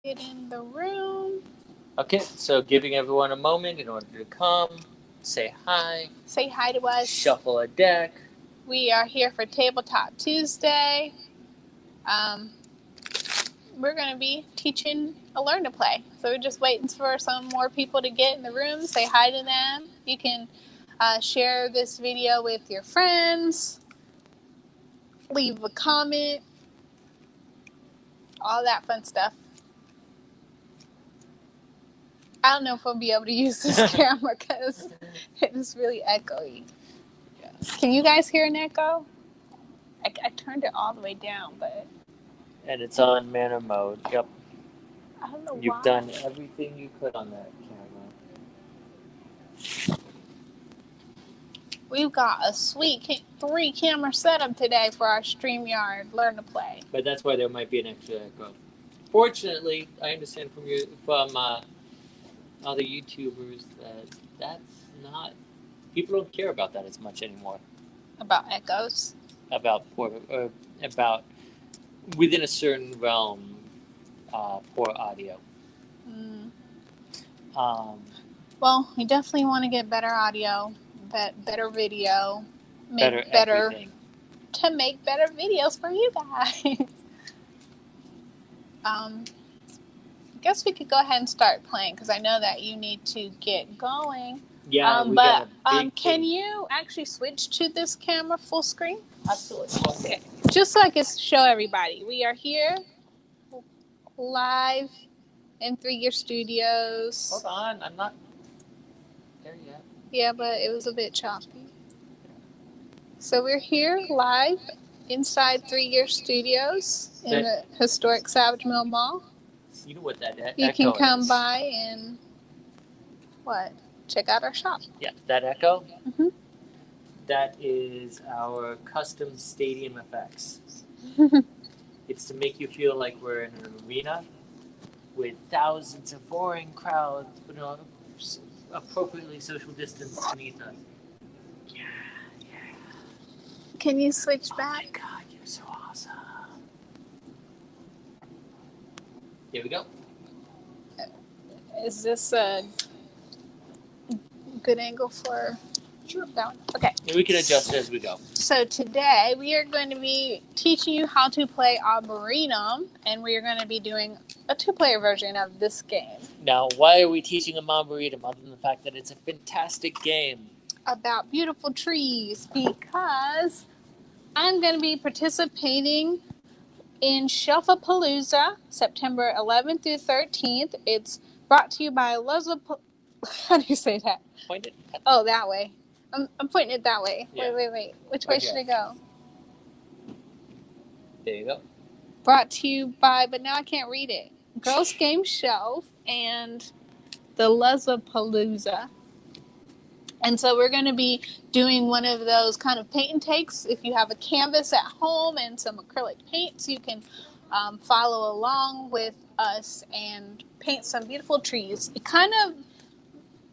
Get in the room. Okay, so giving everyone a moment in order to come, say hi, Say hi to us. shuffle a deck. We are here for Tabletop Tuesday. We're going to be teaching a learn to play. So we're just waiting for some more people to get in the room. Say hi to them. You can share this video with your friends. Leave a comment. All that fun stuff. I don't know if I'll be able to use this camera because it is really echoey. Yeah. Can you guys hear an echo? I turned it all the way down, but... And it's on manner mode. Yep. I don't know why. You've done everything you could on that camera. We've got a sweet 3-camera setup today for our StreamYard Learn to Play. But that's why there might be an extra echo. Fortunately, I understand from other YouTubers that's not... People don't care about that as much anymore. About echoes? About within a certain realm, poor audio. Well, we definitely want to get better audio, better video, everything. To make better videos for you guys. I guess we could go ahead and start playing because I know that you need to get going. Yeah, but can you actually switch to this camera full screen? Absolutely. Okay. Just so I can show everybody, we are here live in 3 Year Studios. Hold on, I'm not there yet. Yeah, but it was a bit choppy. So we're here live inside 3 Year Studios in the historic Savage Mill Mall. You know what that echo is. You can come by and check out our shop. Yeah, that echo? Mm-hmm. That is our custom stadium effects. It's to make you feel like we're in an arena with thousands of roaring crowds, but appropriately social distance beneath us. Yeah. Can you switch back? Oh my God, you're so awesome. Here we go. Is this a good angle for... Sure. That one? Okay. And we can adjust it as we go. So today we are going to be teaching you how to play Arboretum, and we are going to be doing a 2-player version of this game. Now, why are we teaching them Arboretum other than the fact that it's a fantastic game? About beautiful trees, because I'm going to be participating in Luzapalooza, September 11th through 13th. It's brought to you by Luzapalooza. How do you say that? Point it. Oh, that way. I'm pointing it that way. Yeah. Wait. Which way should it go? There you go. Brought to you by, but now I can't read it, Girls Game Shelf and the Luzapalooza. And so we're going to be doing one of those kind of paint and takes. If you have a canvas at home and some acrylic paints, you can follow along with us and paint some beautiful trees. It kind of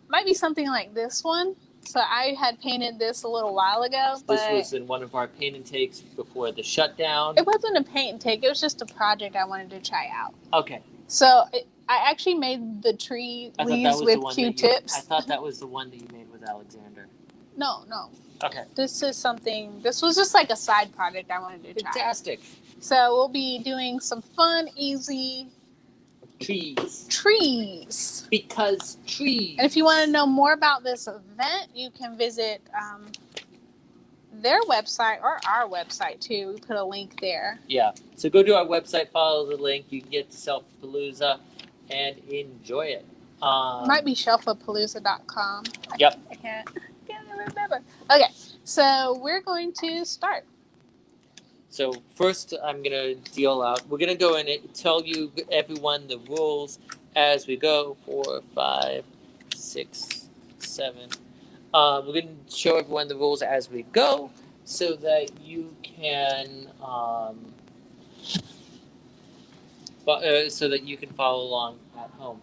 might be something like this one. So I had painted this a little while ago. This was in one of our paint and takes before the shutdown. It wasn't a paint and take. It was just a project I wanted to try out. Okay. So I actually made the tree leaves with Q-tips. I thought that was the one that you made with Alexander. No. Okay. This was just like a side project I wanted to try. Fantastic. So we'll be doing some fun, easy... Trees. Because trees. And if you want to know more about this event, you can visit their website or our website too. We put a link there. Yeah. So go to our website, follow the link. You can get to Septpalooza and enjoy it. It might be shelfapalooza.com. Yep. I can't remember. Okay. So we're going to start. So first, I'm going to deal out. We're going to go in and tell you, everyone, the rules as we go. 4, 5, 6, 7. We're going to show everyone the rules as we go so that you can follow along at home.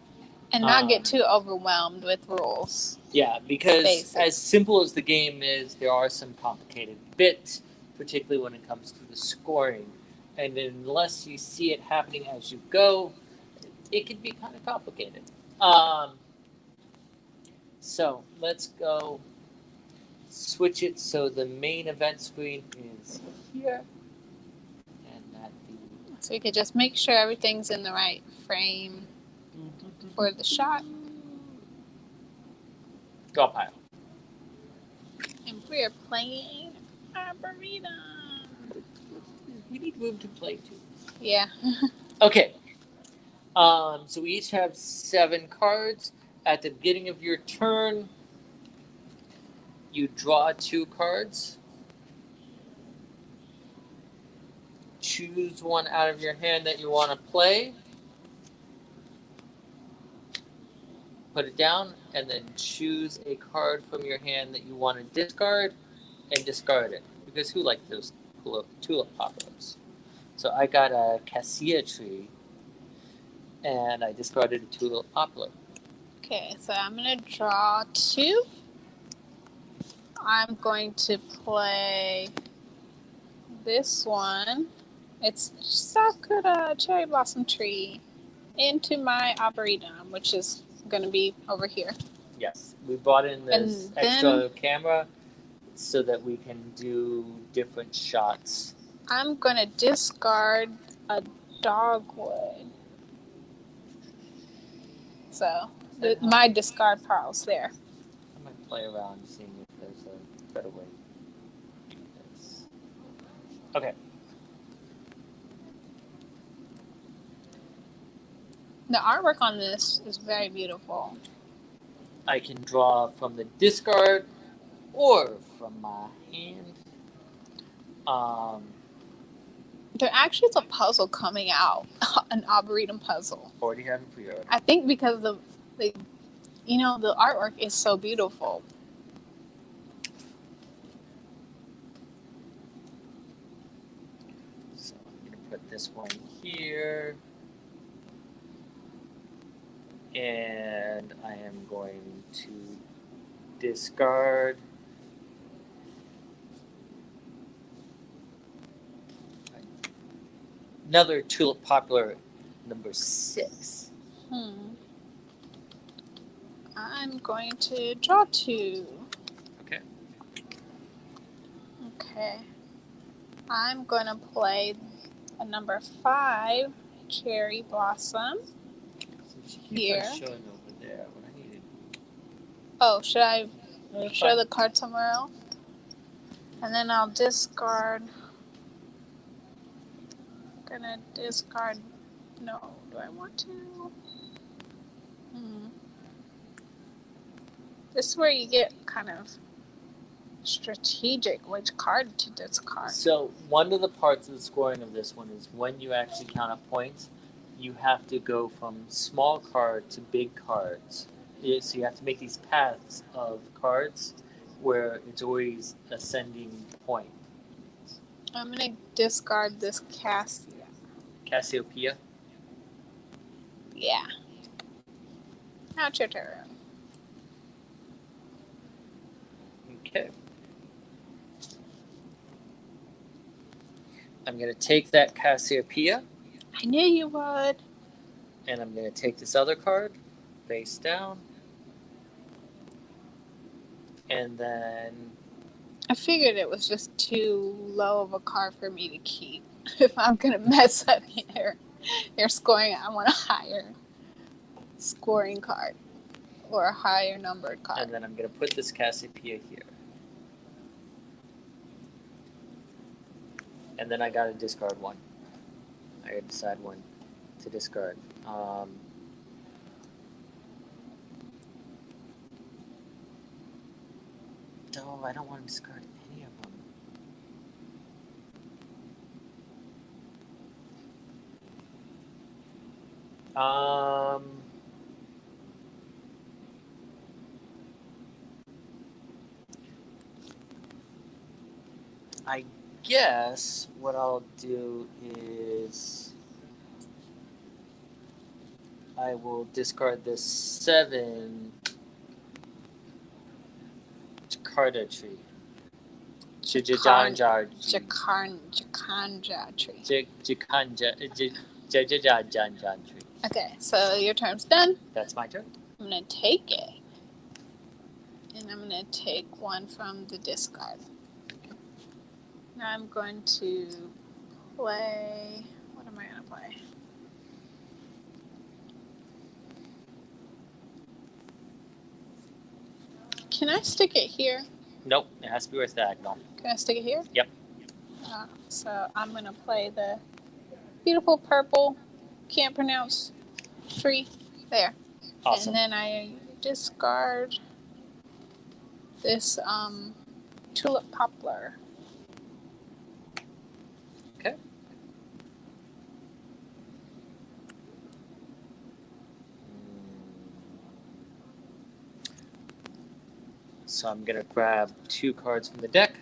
And not get too overwhelmed with rules. Yeah, because as simple as the game is, there are some complicated bits, particularly when it comes to the scoring. And unless you see it happening as you go, it could be kind of complicated. So let's go switch it so the main event screen is here, and that the So you could just make sure everything's in the right frame for the shot. draw pile. And we're playing Arboretum. We need room to play too. Yeah. Okay. So we each have 7 cards. At the beginning of your turn, you draw 2 cards. Choose one out of your hand that you want to play. Put it down, and then choose a card from your hand that you want to discard, and discard it. Because who likes those tulip poppers? So I got a cassia tree, and I discarded a tulip poplar. Okay, so I'm going to draw 2. I'm going to play this one. It's Sakura Cherry Blossom Tree into my Arboretum, which is going to be over here. Yes, we brought in this extra camera so that we can do different shots. I'm going to discard a dogwood. So my discard pile's there. I might play around seeing if there's a better way to do this. Okay. The artwork on this is very beautiful. I can draw from the discard or from my hand. There actually is a puzzle coming out, an Arboretum puzzle. Already have a pre-order. I think because the artwork is so beautiful. So I'm going to put this one here. And I am going to discard another tulip poplar, number 6. I'm going to draw 2. Okay. Okay. I'm going to play a number 5 cherry blossom. So Here. showing over there what I needed. Oh, should I show the card somewhere else? And then I'll discard. I'm gonna discard. No, do I want to? This is where you get kind of strategic which card to discard. So one of the parts of the scoring of this one is when you actually count up points, you have to go from small card to big cards. So you have to make these paths of cards where it's always ascending point. I'm gonna discard this Cassiopeia. Yeah. Now it's your turn. Okay. I'm going to take that Cassiopeia. I knew you would. And I'm going to take this other card, face down. And then... I figured it was just too low of a card for me to keep. If I'm going to mess up your scoring, I want a higher scoring card. Or a higher numbered card. And then I'm going to put this Cassiopeia here. And then I got to discard one. I got to decide one to discard. No, I don't want to discard any of them. I guess what I'll do is I will discard this 7 Jakarta tree. Jacanja tree. Jajanja tree. Okay, so your turn's done. That's my turn. I'm going to take it. And I'm going to take one from the discard. Now I'm going to play... What am I going to play? Can I stick it here? Nope, it has to be orthogonal. Can I stick it here? Yep. So I'm going to play the beautiful purple, can't pronounce, tree. There. Awesome. And then I discard this tulip poplar. Okay. So I'm going to grab 2 cards from the deck.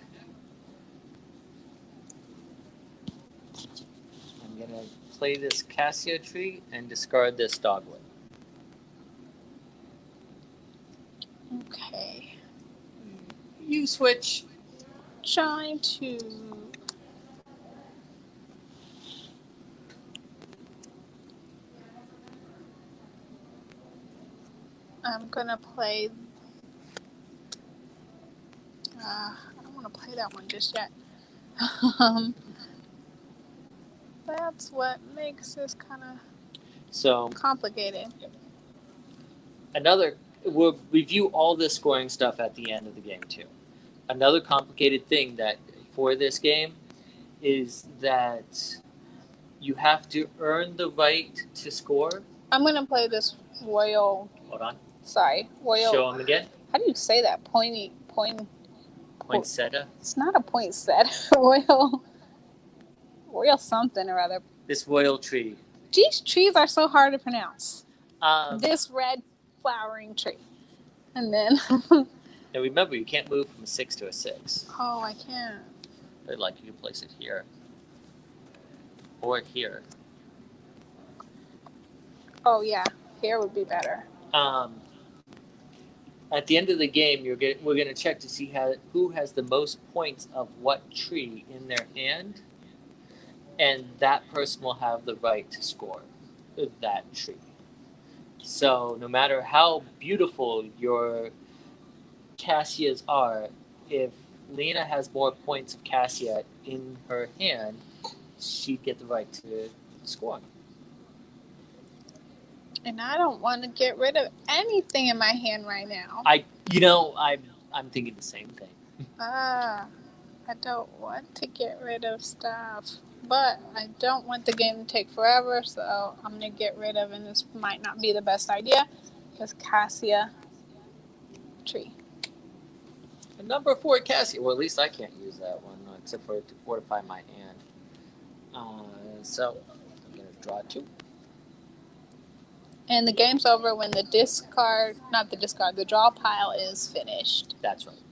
I'm going to play this cassia tree and discard this dogwood. Okay. You switch. Trying to... I'm going to play... I don't want to play that one just yet. That's what makes this kind of complicated. We'll review all this scoring stuff at the end of the game too. Another complicated thing that for this game is that you have to earn the right to score. I'm going to play this royal... Hold on. Sorry, royal... Show them again. How do you say that? Poinsettia. It's not a poinsettia. Royal something or other. This royal tree. These trees are so hard to pronounce. This red flowering tree. And then... Now remember, you can't move from a 6 to a 6. Oh, I can't. But like you can place it here. Or here. Oh, yeah. Here would be better. At the end of the game, we're going to check to see who has the most points of what tree in their hand, and that person will have the right to score that tree. So no matter how beautiful your cassias are, if Lena has more points of cassia in her hand, she'd get the right to score. And I don't want to get rid of anything in my hand right now. I'm thinking the same thing. I don't want to get rid of stuff. But I don't want the game to take forever, so I'm going to get rid of, and this might not be the best idea, this cassia tree. And number 4 cassia. Well, at least I can't use that one, except for to fortify my hand. So I'm going to draw 2. And the game's over when the the draw pile is finished. That's right.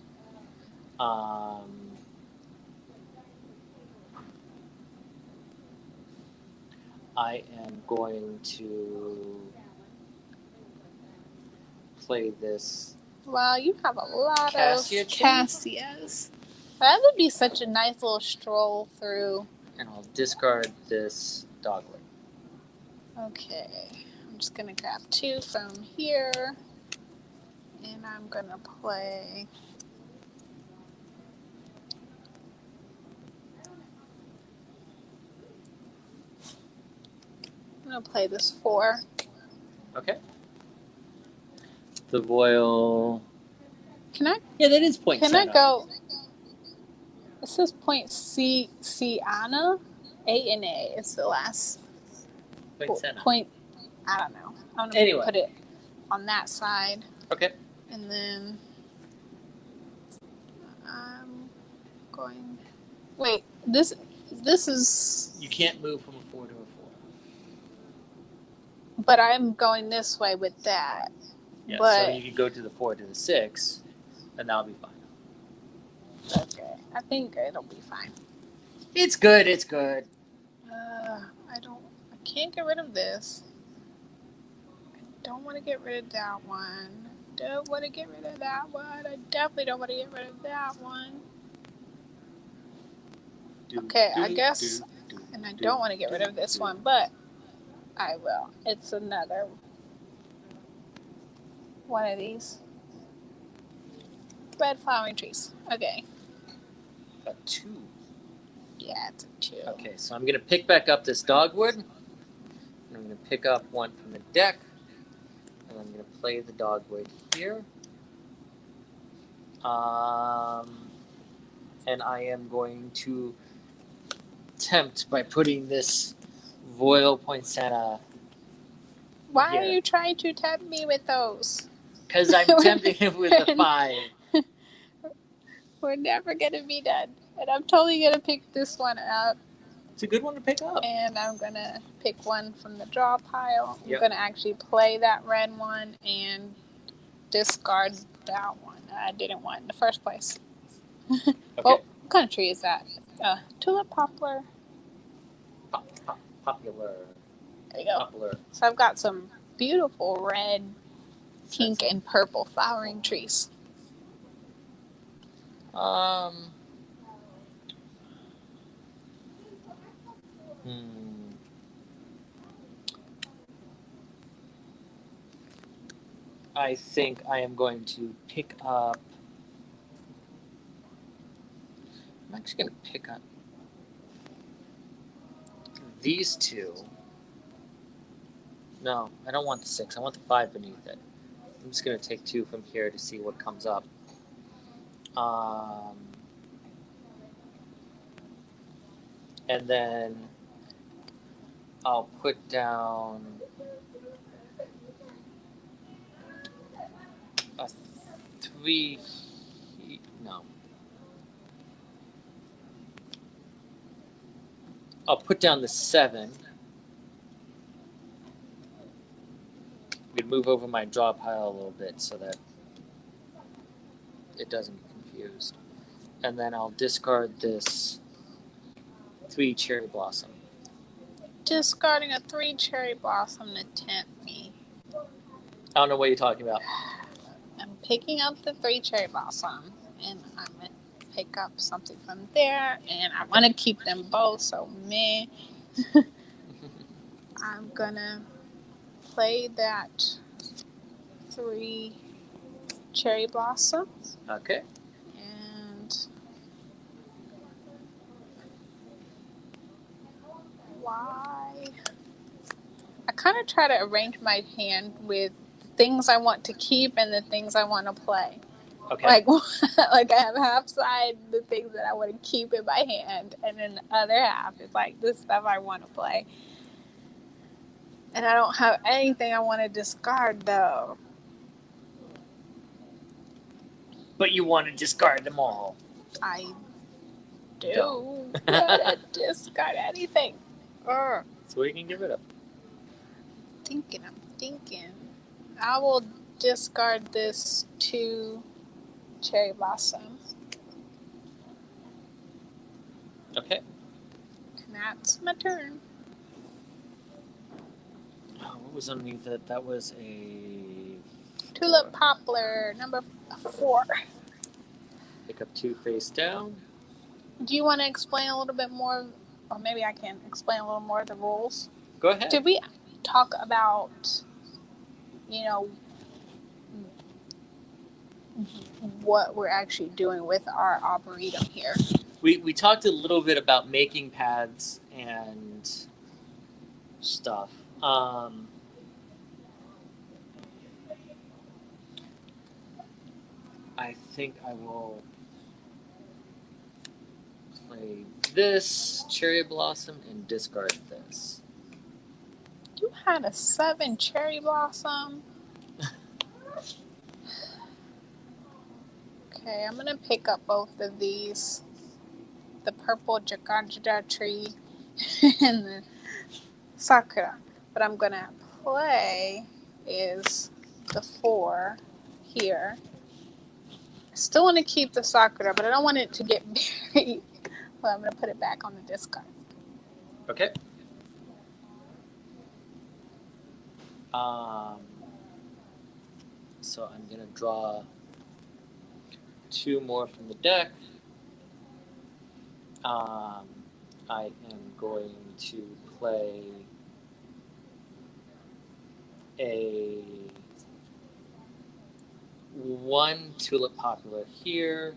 I am going to play this. Wow, you have a lot Cassia of cassias. That would be such a nice little stroll through. And I'll discard this dogwood. Okay. I'm just going to grab 2 from here. And I'm going to play... I'm going to play this 4. Okay. The royal... Can I? Yeah, that is point Can I go... It says point C-Anna. A-N-A is the last... Point... I don't know. I'm going to put it on that side. Okay. And then... I'm going... Wait, this is... You can't move from a 4 to a 4. But I'm going this way with that. Yeah, but... so you can go to the 4 to the 6, and that'll be fine. Okay, I think it'll be fine. It's good, it's good. I can't get rid of this. I don't want to get rid of that one. Don't want to get rid of that one. I definitely don't want to get rid of that one. Okay, I guess, and I don't want to get rid of this one, but I will. It's another one of these red flowering trees. Okay. A 2. Yeah, it's a 2. Okay, so I'm going to pick back up this dogwood. And I'm going to pick up one from the deck. And I'm going to play the dogwood here. And I am going to tempt by putting this Royal Poinsettia. Why are you trying to tempt me with those? Because I'm tempting him with a 5. We're never going to be done. And I'm totally going to pick this one up. It's a good one to pick up. And I'm going to pick one from the draw pile. Yep. I'm going to actually play that red one and discard that one that I didn't want in the first place. Okay. What kind of tree is that? Tulip poplar. Popular. There you go. Poplar. So I've got some beautiful red, pink, and purple flowering trees. I think I am going to pick up. I'm actually going to pick up these 2. No, I don't want the 6. I want the 5 beneath it. I'm just going to take 2 from here to see what comes up. And then I'll put down a 3. No. I'll put down the 7. I'm going to move over my draw pile a little bit so that it doesn't get confused. And then I'll discard this 3 cherry blossom. Discarding a 3 cherry blossom to tempt me. I don't know what you're talking about. I'm picking up the 3 cherry blossom, and I'm going to pick up something from there, and I want to keep them both, so meh. I'm going to play that 3 cherry blossom. Okay. And why? I kind of try to arrange my hand with things I want to keep and the things I want to play. Okay. Like I have half side the things that I want to keep in my hand, and then the other half is like the stuff I want to play. And I don't have anything I want to discard though. But you want to discard them all. I do want to discard anything. So we can get rid of. I'm thinking. I will discard this 2 cherry blossoms. Okay. And that's my turn. Oh, what was underneath it? That was a Tulip poplar, number 4. Pick up 2 face down. Do you want to explain a little bit more, or maybe I can explain a little more of the rules? Go ahead. Did we talk about, what we're actually doing with our arboretum here? We talked a little bit about making paths and stuff. I think I will play this cherry blossom and discard this. You had a 7 cherry blossom. Okay, I'm gonna pick up both of these. The purple jacaranda tree and the sakura. What I'm gonna play is the 4 here. I still want to keep the sakura, but I don't want it to get buried. Well, I'm gonna put it back on the discard. Okay. So I'm gonna draw 2 more from the deck. I am going to play a 1 tulip popular here,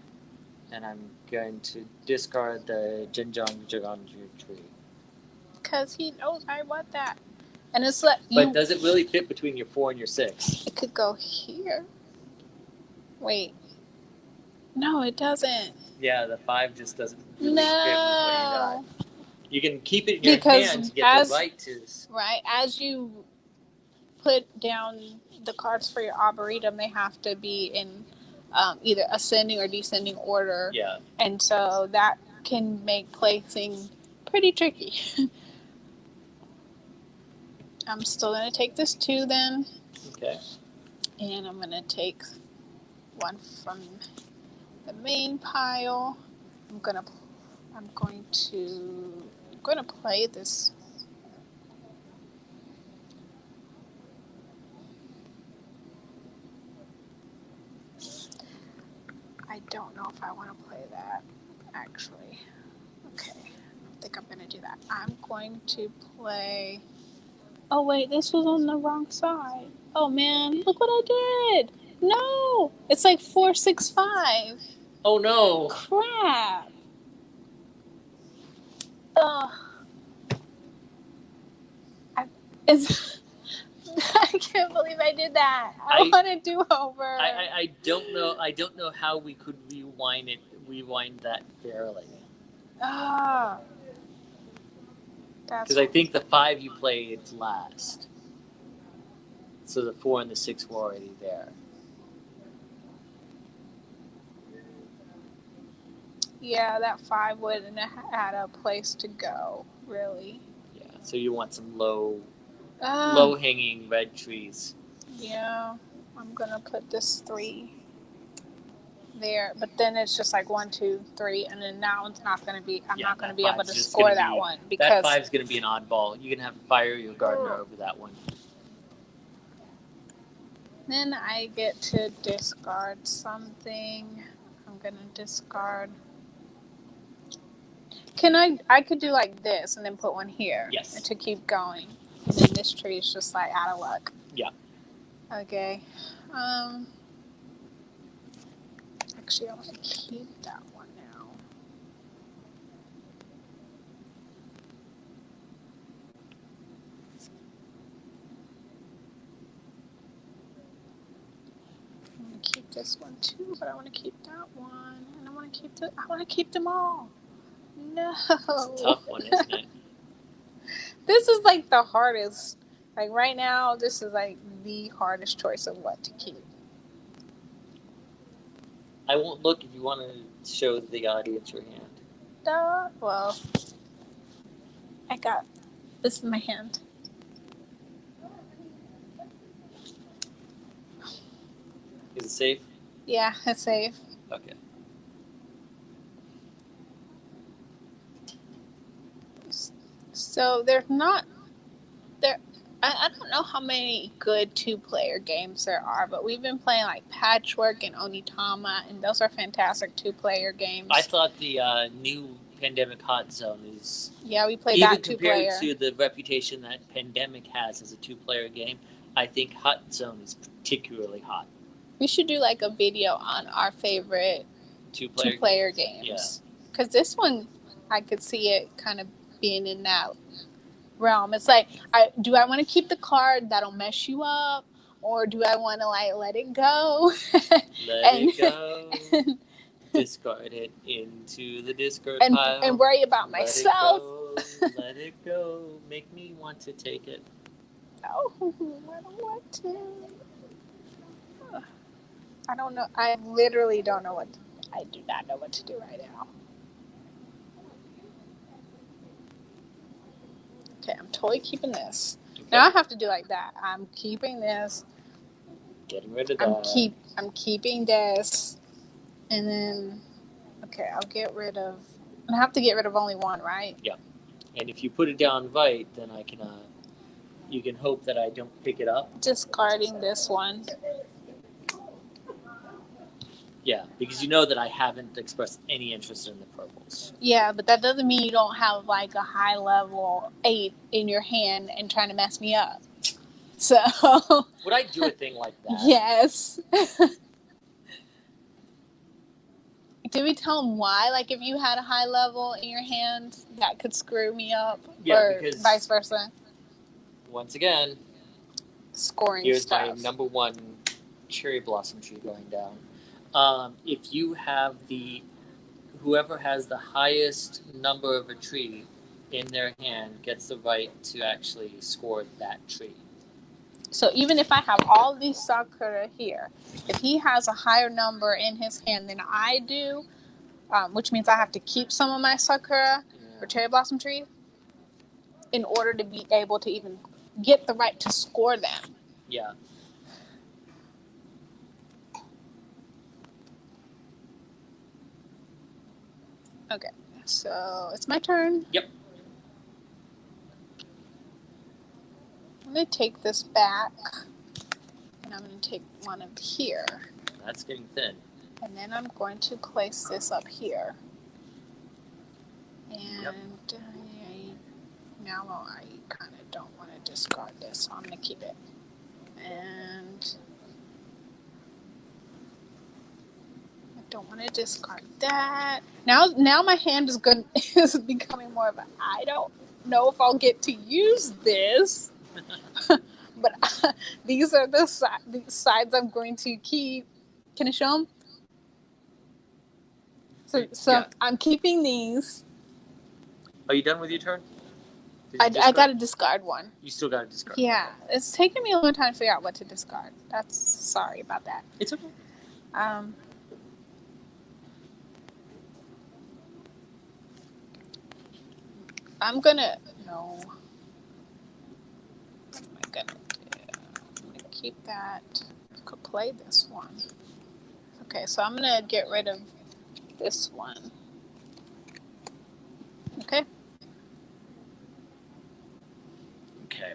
and I'm going to discard the Jinjong tree. Because he knows I want that. And it's like But does it really fit between your 4 and your 6? It could go here. Wait. No, it doesn't. Yeah, the 5 just doesn't really fit with what you got. You can keep it in your hand to get the right to... Right, as you put down the cards for your Arboretum, they have to be in either ascending or descending order. Yeah. And so that can make placing pretty tricky. I'm still going to take this 2 then. Okay. And I'm going to take 1 from the main pile. I'm going to play this. I don't know if I want to play that, actually. Okay, I think I'm going to do that. I'm going to play... Oh, wait, this was on the wrong side. Oh, man, look what I did. No, it's like 4, 6, 5. Oh, no. Crap. Ugh. I can't believe I did that. I want to do over. I don't know. I don't know how we could rewind that fairly. Ah. Because I think the 5 you played last. So the 4 and the 6 were already there. Yeah, that 5 wouldn't have had a place to go, really. Yeah, so you want some low-hanging red trees. Yeah, I'm going to put this 3 there, but then it's just like 1, 2, 3, and then now it's not going to be, I'm not going to be able to score that one. Because that 5 is going to be an oddball. You can have to fire your gardener over that one. Then I get to discard something. I'm going to discard... I could do like this and then put 1 here. Yes. To keep going. And then this tree is just like out of luck. Yeah. Okay. Actually, I want to keep that one now. I'm going to keep this one too, but I want to keep that one. And I want to keep them all. No. It's a tough one, isn't it? This is like the hardest. Like right now, this is like the hardest choice of what to keep. I won't look if you want to show the audience your hand. Well, I got this in my hand. Is it safe? Yeah, it's safe. Okay. So there's not there. I don't know how many good 2-player games there are, but we've been playing like Patchwork and Onitama, and those are fantastic 2-player games. I thought the new Pandemic Hot Zone is... Yeah, we played that 2-player. Even compared to the reputation that Pandemic has as a 2-player game, I think Hot Zone is particularly hot. We should do like a video on our favorite 2-player games. Yeah. Because this one, I could see it kind of being in that realm. It's like, do I want to keep the card that'll mess you up, or do I want to like let it go? It go. Discard it into the discard pile. And worry about myself. Let it go. Make me want to take it. No, I don't want to. I don't know. I literally don't know I do not know what to do right now. Okay, I'm totally keeping this. Okay. Now I have to do like that. I'm keeping this. Getting rid of that. I'm keeping this. And then, okay, I'll get rid of... I have to get rid of only 1, right? Yeah. And if you put it down right, then I can... you can hope that I don't pick it up. Discarding this one. Yeah, because you know that I haven't expressed any interest in the purples. Yeah, but that doesn't mean you don't have like a high level 8 in your hand and trying to mess me up. So. Would I do a thing like that? Yes. Did we tell him why? Like, if you had a high level in your hand, that could screw me up? Yeah, or because vice versa? Once again, Scoring here's stuff. my number one cherry blossom tree going down. If you have whoever has the highest number of a tree in their hand gets the right to actually score that tree. So even if I have all these sakura here, if he has a higher number in his hand than I do, which means I have to keep some of my sakura or cherry blossom tree in order to be able to even get the right to score them. Yeah. Okay, so it's my turn. Yep. I'm going to take this back, and I'm going to take one up here. That's getting thin. And then I'm going to place this up here. And now I kind of don't want to discard this, so I'm going to keep it. And I don't want to discard that. Now my hand is good. Is becoming more of a. I don't know if I'll get to use this, but these are the sides I'm going to keep. Can I show them? So Yeah. I'm keeping these. Are you done with your turn? I got to discard one. You still got to discard. Yeah, it's taken me a long time to figure out what to discard. Sorry about that. It's okay. I'm gonna no. What am I gonna do? I'm gonna keep that. I could play this one. Okay, so I'm gonna get rid of this one. Okay. Okay.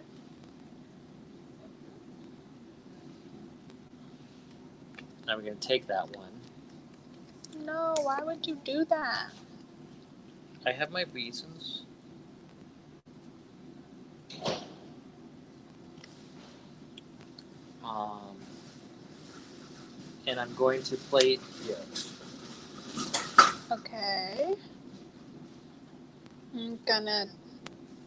Now we're going to take that one. No, why would you do that? I have my reasons. And I'm going to play it here. Okay. I'm gonna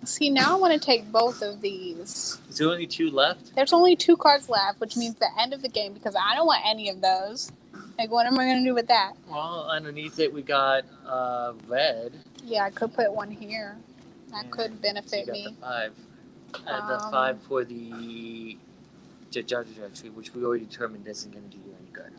see now. I want to take both of these. Is there only 2 left? There's only 2 cards left, which means the end of the game because I don't want any of those. Like, what am I gonna do with that? Well, underneath it we got red. Yeah, I could put one here. That could benefit so you got me. The 5. The 5 for the Jajaja tree, which we already determined isn't going to do you any good.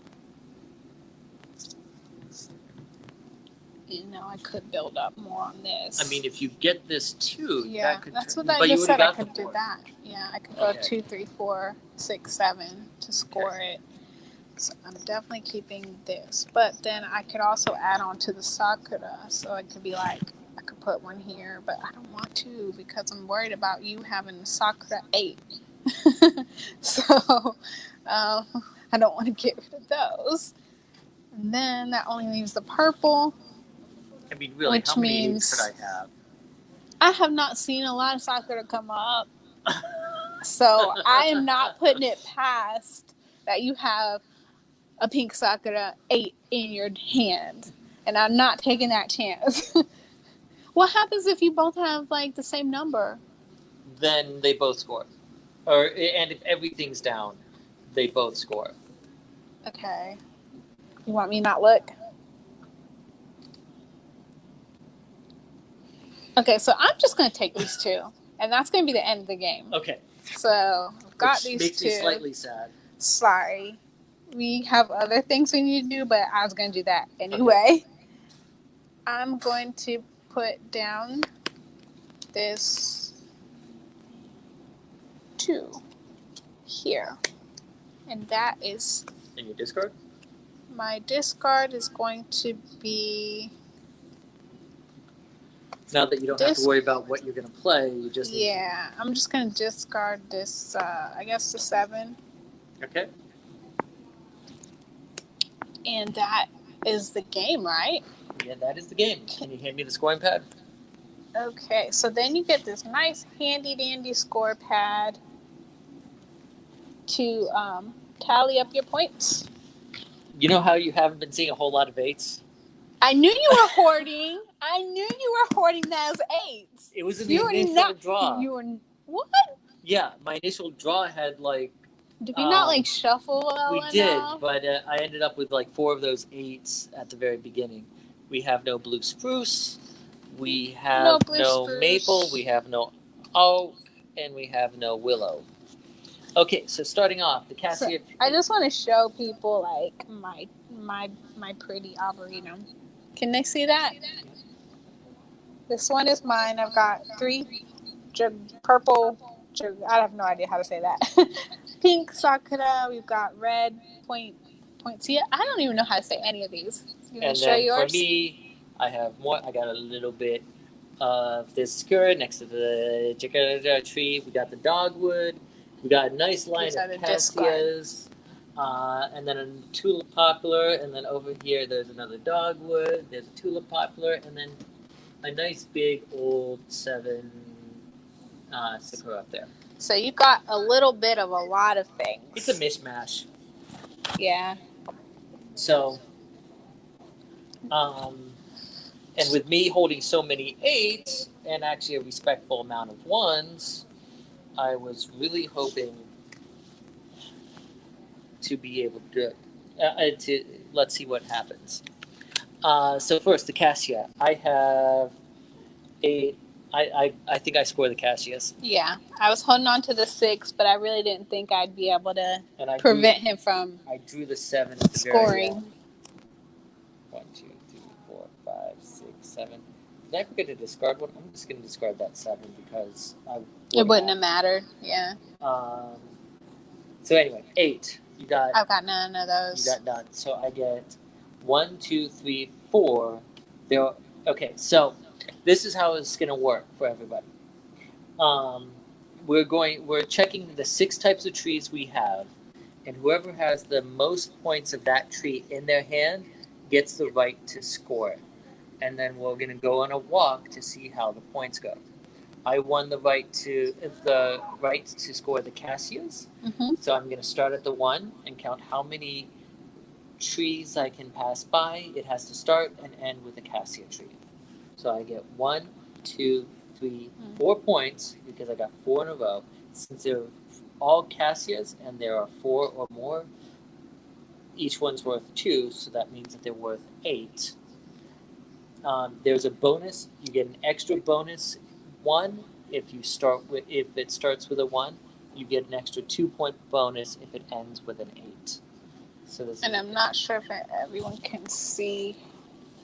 You know, I could build up more on this. I mean, if you get this too, yeah, that could that's what but I you just said. I got could do 4. that. Yeah, I could go 2, 3, 4, 6, 7 to score it. So I'm definitely keeping this. But then I could also add on to the sakura. So it could be like, I could put one here, but I don't want to because I'm worried about you having sakura 8. So I don't want to get rid of those. And then that only leaves the purple. I mean, really, which how many means 8s could I have? I have not seen a lot of sakura come up. So I am not putting it past that you have a pink sakura 8 in your hand. And I'm not taking that chance. What happens if you both have like the same number? Then they both score. And if everything's down, they both score. Okay. You want me to not look? Okay, so I'm just going to take these 2. And that's going to be the end of the game. Okay. So I've got Which these makes 2. me slightly sad. Sorry. We have other things we need to do, but I was going to do that anyway. Okay. I'm going to put down this 2 here. And that is... And your discard? My discard is going to be... Now that you don't have to worry about what you're going to play, you just need I'm just going to discard this, I guess the 7. Okay. And that is the game, right? Yeah, that is the game. Can you hand me the scoring pad? Okay, so then you get this nice handy dandy score pad. to tally up your points. You know how you haven't been seeing a whole lot of 8s? I knew you were hoarding. I knew you were hoarding those 8s. It was in the You were initial not. draw. You were what? Yeah, my initial draw had like. Did we not like shuffle well We enough? did, but I ended up with like 4 of those 8s at the very beginning. We have no blue spruce. We have no maple. We have no oak, and we have no willow. Okay, so starting off, the cassia. So, I just want to show people like my pretty arboretum. Can they see that? This one is mine. I've got 3 purple. I have no idea how to say that. Pink sakura. We've got red poinsettia. I don't even know how to say any of these. You want And to show then yours? for me, I have more. I got a little bit of this skirt next to the jacaranda tree. We got the dogwood. We got a nice line These are of the cassias. And then a tulip poplar. And then over here, there's another dogwood. There's a tulip poplar. And then a nice big old 7 sakura up there. So you got a little bit of a lot of things. It's a mishmash. Yeah. So, and with me holding so many 8s and actually a respectful amount of 1s, I was really hoping to be able to let's see what happens. So first, the cassia. I have 8. I think I score the cassias. Yeah, I was holding on to the 6, but I really didn't think I'd be able to prevent him from. I drew the 7 at the scoring. Very end. 1, 2, 3, 4, 5, 6, 7. Did I forget to discard one? I'm just going to discard that 7 because it wouldn't have mattered. Yeah. So anyway, 8. You got. I've got none of those. You got none. So I get 1, 2, 3, 4. There. Okay. So this is how it's going to work for everybody. We're checking the 6 types of trees we have, and whoever has the most points of that tree in their hand gets the right to score it. And then we're going to go on a walk to see how the points go. I won the right to score the cassias. Mm-hmm. So I'm going to start at the 1 and count how many trees I can pass by. It has to start and end with a cassia tree. So I get 1, 2, 3, 4 points because I got 4 in a row. Since they're all cassias and there are 4 or more, each one's worth 2, so that means that they're worth 8. There's a bonus. You get an extra bonus 1 if it starts with a 1. You get an extra 2-point bonus if it ends with an 8. So this. And I'm not sure if everyone can see.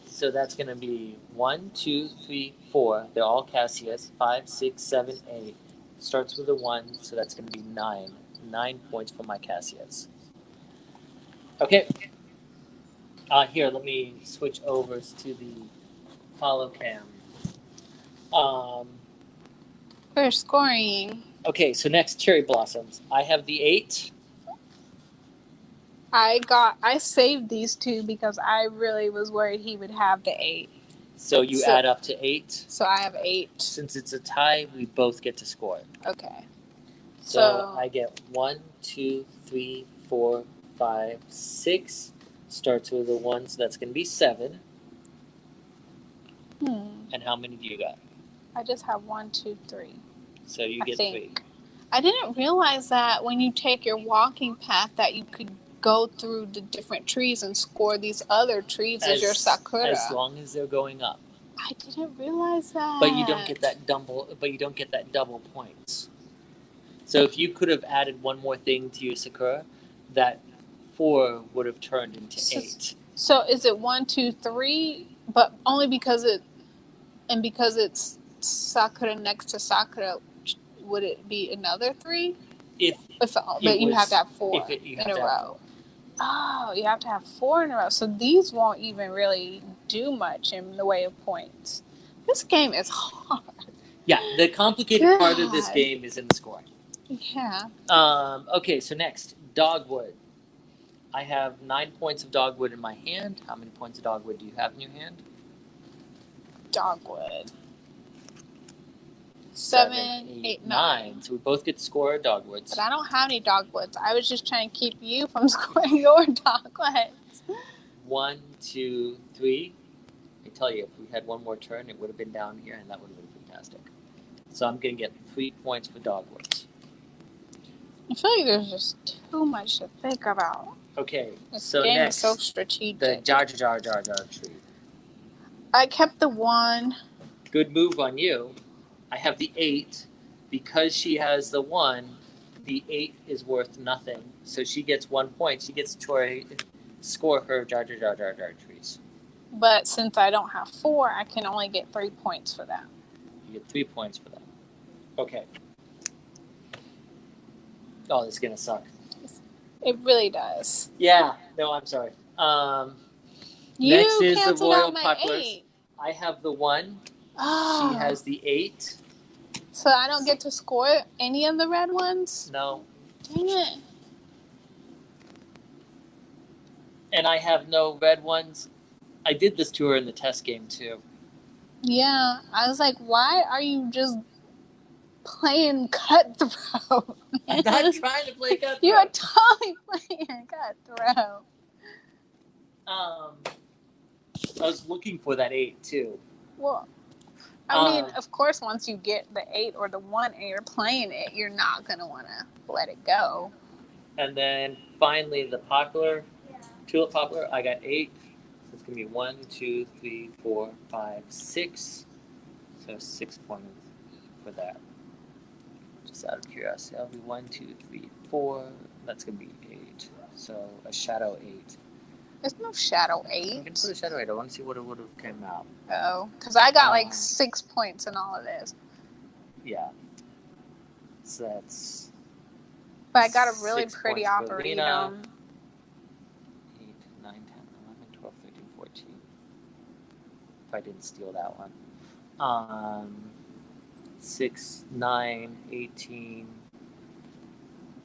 So that's going to be 1, 2, 3, 4. They're all cassias. 5, 6, 7, 8. Starts with a 1, so that's going to be 9. 9 points for my cassias. Okay. Here, let me switch over to the follow cam. We're scoring. Okay, so next, cherry blossoms. I have the 8. I saved these 2 because I really was worried he would have the 8. So you add up to 8? So I have 8. Since it's a tie, we both get to score. Okay. So I get 1, 2, 3, 4, 5, 6. Starts with a 1, so that's going to be 7. And how many do you got? I just have 1, 2, 3. So you get 3. I didn't realize that when you take your walking path that you could go through the different trees and score these other trees as your sakura. As long as they're going up. I didn't realize that. But you don't get that double points. So if you could have added one more thing to your sakura, that 4 would have turned into 8. So is it 1, 2, 3? But only because it's sakura next to sakura, would it be another 3? But you have to have 4 in a row. Oh, you have to have 4 in a row. So these won't even really do much in the way of points. This game is hard. Yeah, the complicated part of this game is in the scoring. Yeah. Okay, so next, dogwood. I have 9 points of dogwood in my hand. How many points of dogwood do you have in your hand? Dogwood. 7, 8, 9. So we both get to score our dogwoods. But I don't have any dogwoods. I was just trying to keep you from scoring your dogwoods. 1, 2, 3. I tell you, if we had one more turn, it would have been down here, and that would have been fantastic. So I'm going to get 3 points for dogwoods. I feel like there's just too much to think about. Okay, This so game next, is so strategic. the jar tree. I kept the 1. Good move on you. I have the 8. Because she has the 1, the 8 is worth nothing. So she gets 1 point. She gets to score her jar trees. But since I don't have 4, I can only get 3 points for that. You get 3 points for that. Okay. Oh, this is going to suck. It really does. Yeah. No, I'm sorry. You next is the canceled royal out my poplars. 8. I have the 1. Oh. She has the 8. So I don't get to score any of the red ones? No. Dang it. And I have no red ones. I did this to her in the test game, too. Yeah. I was like, why are you just playing cutthroat? I'm not trying to play cutthroat. You are totally playing cutthroat. I was looking for that 8, too. Well, I mean, of course, once you get the 8 or the 1 and you're playing it, you're not going to want to let it go. And then finally, the tulip poplar, I got 8. So it's going to be 1, 2, 3, 4, 5, 6. So 6 points for that. Just out of curiosity, that'll be 1, 2, 3, 4. That's going to be 8. So a shadow 8. There's no shadow 8. I can put a shadow 8. I want to see what it would have come out. Oh, because I got like 6 points in all of this. Yeah. So that's... But I got a really 6 pretty points for Arboretum. Lena. 8, 9, 10, 11, 12, 13, 14. If I didn't steal that one. 6, 9, 18,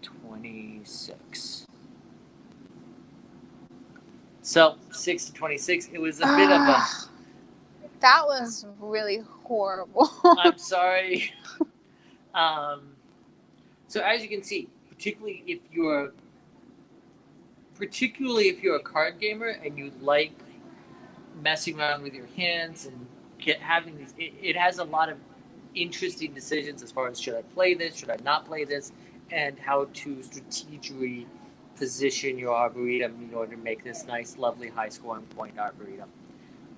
26. So, 6 to 26, it was a bit of a... That was really horrible. I'm sorry. So as you can see, particularly if you're a card gamer and you like messing around with your hands and having these, it has a lot of interesting decisions as far as should I play this, should I not play this, and how to strategically position your Arboretum in order to make this nice, lovely, high-scoring point Arboretum.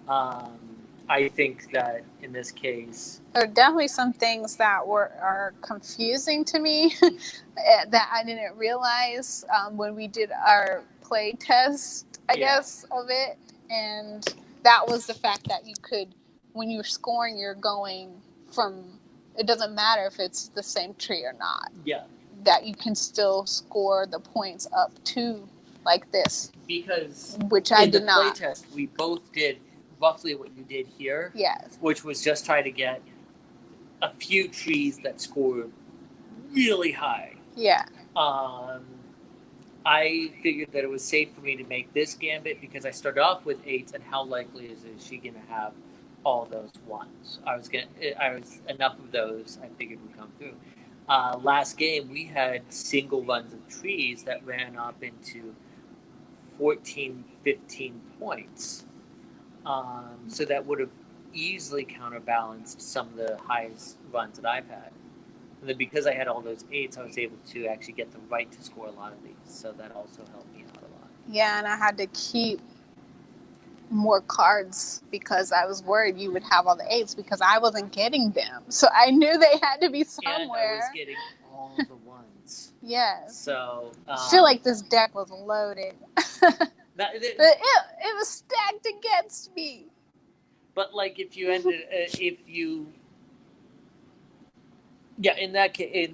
I think that in this case... There are definitely some things that are confusing to me that I didn't realize when we did our play test, I guess, of it. And that was the fact that you could, when you're scoring, you're going from... It doesn't matter if it's the same tree or not. Yeah. That you can still score the points up to like this. Because which I did not. In the playtest, we both did roughly what you did here. Yes. Which was just try to get a few trees that scored really high. Yeah. I figured that it was safe for me to make this gambit because I started off with 8s, and how likely is she going to have all those 1s? I was enough of those I figured would come through. Last game, we had single runs of trees that ran up into 14, 15 points. So that would have easily counterbalanced some of the highest runs that I've had. And then because I had all those 8s, I was able to actually get the right to score a lot of these. So that also helped me out a lot. Yeah, and I had to keep more cards because I was worried you would have all the 8s because I wasn't getting them. So I knew they had to be somewhere. And I was getting all the 1s. Yes. So I feel like this deck was loaded. It was stacked against me. But like in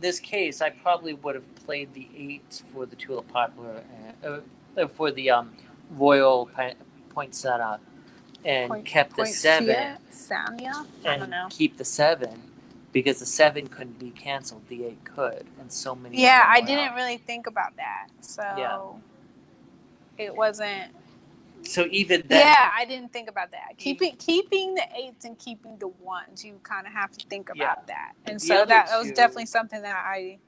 this case, I probably would have played the 8s for the tulip poplar for the royal poinsettia and kept the 7. Sanya? I don't know. Keep the 7 because the 7 couldn't be canceled. The 8 could, and so many. Yeah, I didn't really think about that. So it wasn't So even then, yeah, I didn't think about that. Keeping the 8s and keeping the 1s, you kind of have to think about that. And The so other that was two- definitely something that I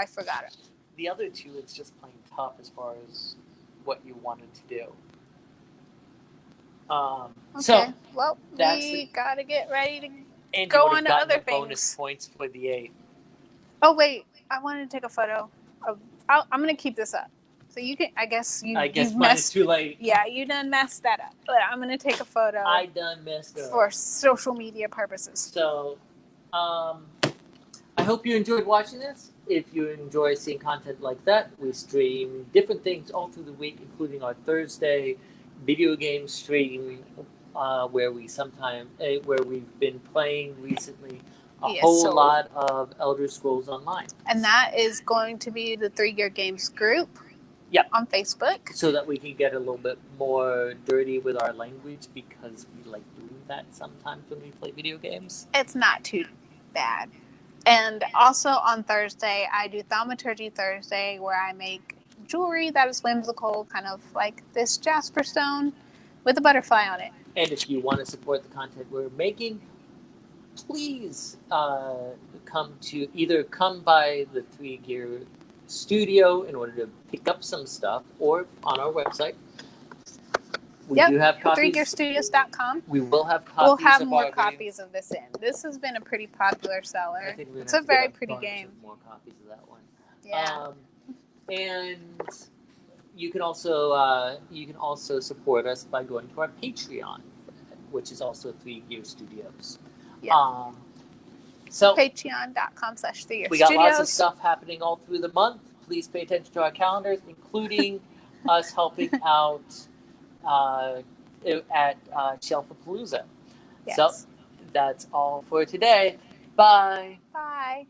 forgot. The other two, it's just plain tough as far as what you wanted to do. Okay, So well, that's we gotta get ready to and go you would on have to gotten other the bonus things. points for the 8. Oh wait, I wanted to take a photo of. I'm gonna keep this up, so you can. I guess you. I guess you mine is messed. too late. Yeah, you done messed that up. But I'm gonna take a photo. I done messed up for social media purposes. So, I hope you enjoyed watching this. If you enjoy seeing content like that, we stream different things all through the week, including our Thursday video game stream, where we've been playing recently a whole lot of Elder Scrolls Online, and that is going to be the 3 Gear Games group. Yep. On Facebook, so that we can get a little bit more dirty with our language, because we like doing that sometimes when we play video games. It's not too bad. And also on Thursday, I do Thaumaturgy Thursday, where I make jewelry that is whimsical, kind of like this jasper stone with a butterfly on it. And if you want to support the content we're making, please come by the 3 Gear studio in order to pick up some stuff, or on our website. We do have copies. 3gearstudios.com. We will have copies. We'll have more copies of this in. This has been a pretty popular seller. I think it's a very pretty game. More copies of that one. Yeah. And you can also support us by going to our Patreon, which is also 3 Gear Studios. Yeah. So Patreon.com/3gearstudios. We got lots of stuff happening all through the month. Please pay attention to our calendars, including us helping out at Luzapalooza. Yes. So that's all for today. Bye. Bye.